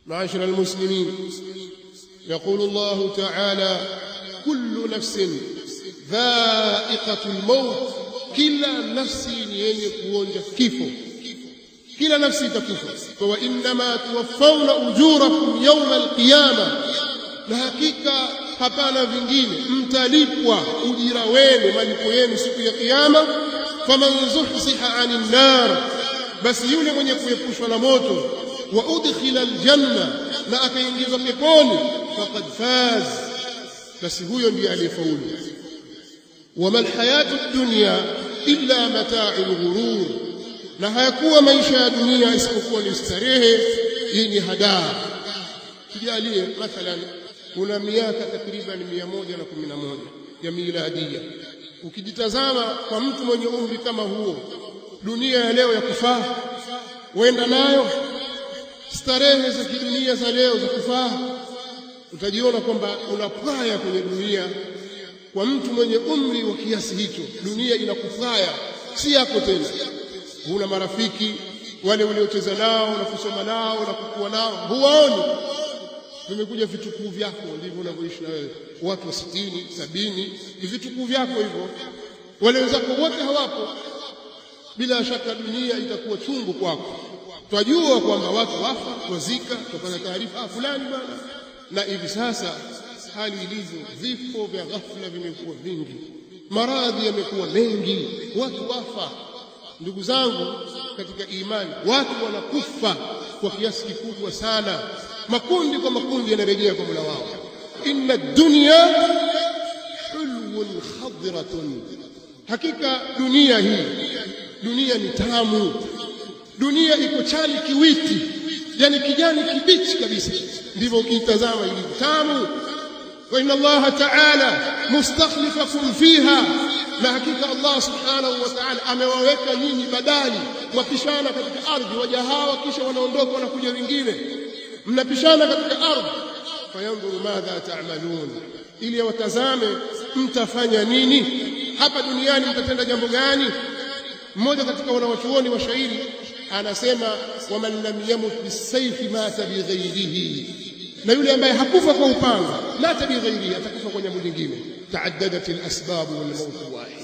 معاشر المسلمين، يقول الله تعالى: كل نفس ذائقة الموت، كلا نفس yenye kuonja kifo, kila nafsi itakufa. Wa innama tuwaffawna ujurakum yawma alqiyama, na hakika hapana vingine, mtalipwa ujira wenu, malipo yenu siku ya kiyama. Faman zuhziha 'anil nar, basi yule mwenye kuepushwa na moto, wa udkhila aljanna, na akaingizwa peponi, faqad faz, basi huyo ndiye aliyefaulu. Wama alhayatu ad-dunya illa mata'ul ghurur, na hayakuwa maisha ya dunia isipokuwa ni starehe yenye hadaa. Tujalie mathalan kuna miaka takriban 111 ya miladia. Ukijitazama kwa mtu mwenye umri kama huo, dunia ya leo ya kufaa wenda nayo, starehe za kidunia za leo za kufaa, utajiona kwamba unapaya kwenye dunia. Kwa mtu mwenye umri wa kiasi hicho, dunia inakufaya, si yako tena. Huna marafiki wale uliocheza nao na kusoma nao na kukua nao, huwaoni. Vimekuja vitukuu vyako, ndivyo unavyoishi na wewe. Watu 60, 70 ni vitukuu vyako hivyo, wale wenzako wote hawapo. Bila shaka dunia itakuwa chungu kwako. Twajua kwamba watu wafa, wazika, tupata taarifa fulani bwana. Na hivi sasa hali ilivyo, vifo vya ghafla vimekuwa vingi, maradhi yamekuwa mengi, watu wafa. Ndugu zangu katika imani, watu wanakufa kwa kiasi kikubwa sana, makundi kwa makundi yanarejea kwa Mola wao. Inna ad-dunya hulwun khadratun, hakika dunia hii, dunia ni tamu, dunia iko chali kiwiti, yani kijani kibichi kabisa, ndivyo ukitazama ilivyo tamu. Wa inna Allah ta'ala mustakhlifakum fiha, na hakika Allah subhanahu wa ta'ala amewaweka nyinyi badali, wapishana katika ardhi. Waja hawa kisha wanaondoka, wanakuja wengine, mnapishana katika ardhi. Fayanzuru madha ta'malun, ili watazame mtafanya nini hapa duniani, mtatenda jambo gani. Mmoja katika wanawachuoni wa shairi anasema: waman lam yamut bisayfi mata bighairihi, na yule ambaye hakufa kwa upanga, mata bighairihi, atakufa kwa jambo lingine. Taaddadat alasbab wal maut wahid,